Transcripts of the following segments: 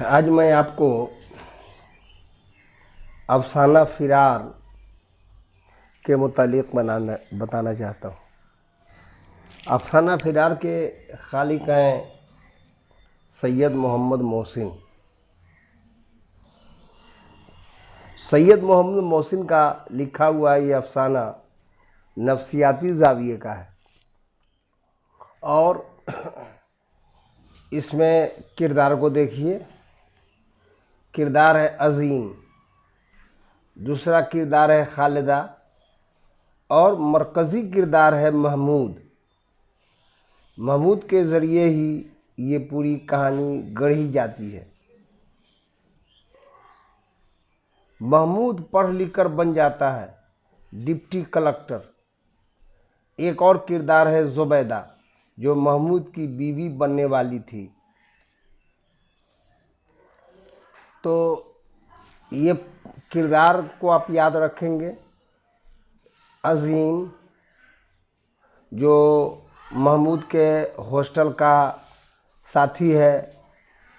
आज मैं आपको अफसाना फिरार के मुतालिक बताना चाहता हूँ। अफसाना फिरार के खालिक हैं सैयद मोहम्मद मोहसिन। सैयद मोहम्मद मोहसिन का लिखा हुआ ये अफसाना नफ्सियाती ज़ाविये का है और इसमें किरदार को देखिए। किरदार है अज़ीम, दूसरा किरदार है खालिदा और मरकज़ी किरदार है महमूद। महमूद के ज़रिए ही ये पूरी कहानी गढ़ी जाती है। महमूद पढ़ लिख कर बन जाता है डिप्टी कलेक्टर। एक और किरदार है ज़ुबैदा, जो महमूद की बीवी बनने वाली थी। तो ये किरदार को आप याद रखेंगे। अज़ीम जो महमूद के हॉस्टल का साथी है,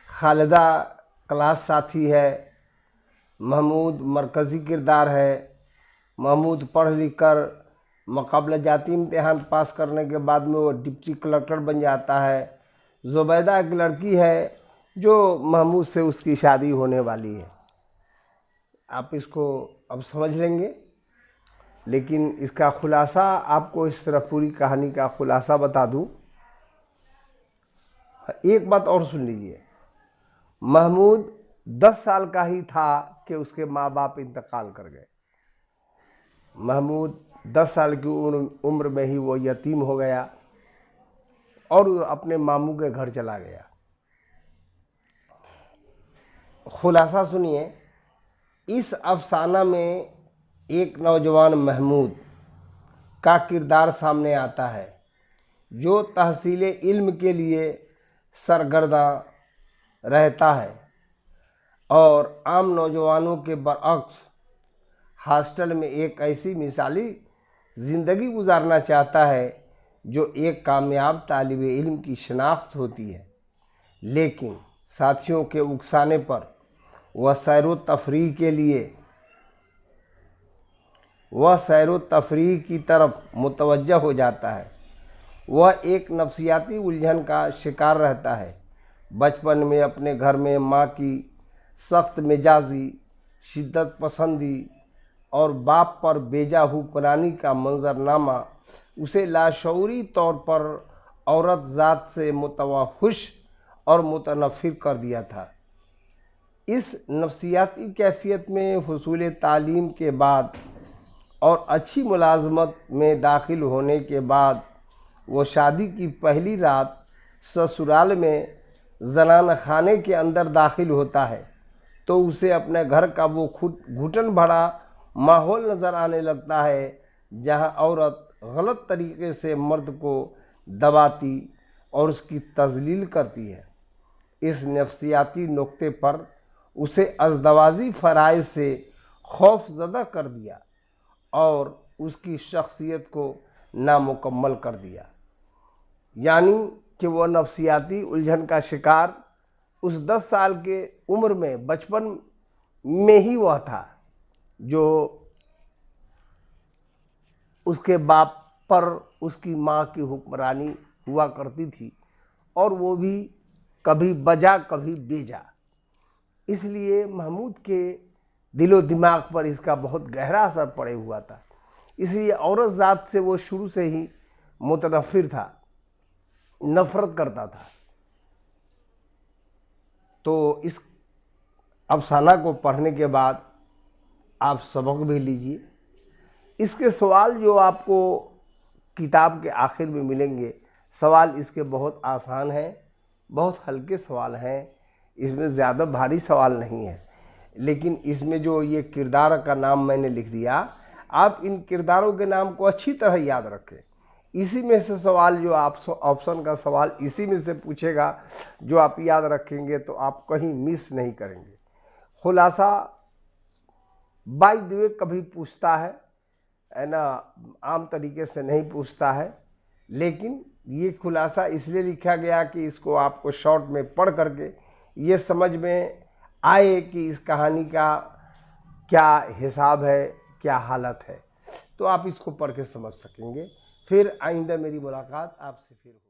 खालिदा क्लास साथी है, महमूद मरकज़ी किरदार है। महमूद पढ़ लिख कर मुकाबला जाती इम्तिहान पास करने के बाद में वो डिप्टी कलेक्टर बन जाता है। ज़ुबैदा एक लड़की है जो महमूद से उसकी शादी होने वाली है। आप इसको अब समझ लेंगे, लेकिन इसका खुलासा आपको इस तरह पूरी कहानी का खुलासा बता दूं। एक बात और सुन लीजिए। महमूद 10 साल का ही था कि उसके माँ बाप इंतकाल कर गए। महमूद 10 साल की उम्र में ही वो यतीम हो गया और अपने मामू के घर चला गया। खुलासा सुनिए। इस अफसाना में एक नौजवान महमूद का किरदार सामने आता है जो तहसील इल्म के लिए सरगर्दा रहता है और आम नौजवानों के बरअक्स हॉस्टल में एक ऐसी मिसाली ज़िंदगी गुजारना चाहता है जो एक कामयाब तालिब इल्म की शनाख्त होती है। लेकिन साथियों के उकसाने पर वह सैर तफरीह की तरफ मुतवज्जह हो जाता है। वह एक नफ्सियाती उलझन का शिकार रहता है। बचपन में अपने घर में माँ की सख्त मिजाजी, शिद्दत पसंदी और बाप पर बेजा हुक्मरानी का मंजरनामा उसे लाशऊरी तौर पर औरत ज़ात से मुतवहुश और मुतनफ़िर कर दिया था। इस नफ्सियाती कैफियत में हुसूल तालीम के बाद और अच्छी मुलाजमत में दाखिल होने के बाद वो शादी की पहली रात ससुराल में जनाना खाने के अंदर दाखिल होता है तो उसे अपने घर का वो खुद घुटन भरा माहौल नज़र आने लगता है, जहां औरत गलत तरीके से मर्द को दबाती और उसकी तजलील करती है। इस नफ्सियाती नुक्ते पर उसे अज़दवाजी फ़राइज़ से खौफज़दा कर दिया और उसकी शख्सियत को नामुकम्मल कर दिया। यानी कि वह नफ्सियाती उलझन का शिकार उस 10 साल के उम्र में बचपन में ही वह था, जो उसके बाप पर उसकी माँ की हुक्मरानी हुआ करती थी और वो भी कभी बजा कभी बेजा। इसलिए महमूद के दिलो दिमाग पर इसका बहुत गहरा असर पड़े हुआ था। इसलिए औरत ज़ात से वो शुरू से ही मुतनफ़िर था, नफ़रत करता था। तो इस अफसाना को पढ़ने के बाद आप सबक भी लीजिए। इसके सवाल जो आपको किताब के आखिर में मिलेंगे, सवाल इसके बहुत आसान हैं, बहुत हल्के सवाल हैं। इसमें ज़्यादा भारी सवाल नहीं है। लेकिन इसमें जो ये किरदार का नाम मैंने लिख दिया, आप इन किरदारों के नाम को अच्छी तरह याद रखें। इसी में से सवाल जो आप ऑप्शन का सवाल इसी में से पूछेगा, जो आप याद रखेंगे तो आप कहीं मिस नहीं करेंगे। खुलासा बाय द वे कभी पूछता है ना, आम तरीके से नहीं पूछता है, लेकिन ये खुलासा इसलिए लिखा गया कि इसको आपको शॉर्ट में पढ़ करके ये समझ में आए कि इस कहानी का क्या हिसाब है, क्या हालत है, तो आप इसको पढ़ के समझ सकेंगे। फिर आइंदा मेरी मुलाकात आपसे फिर होगी।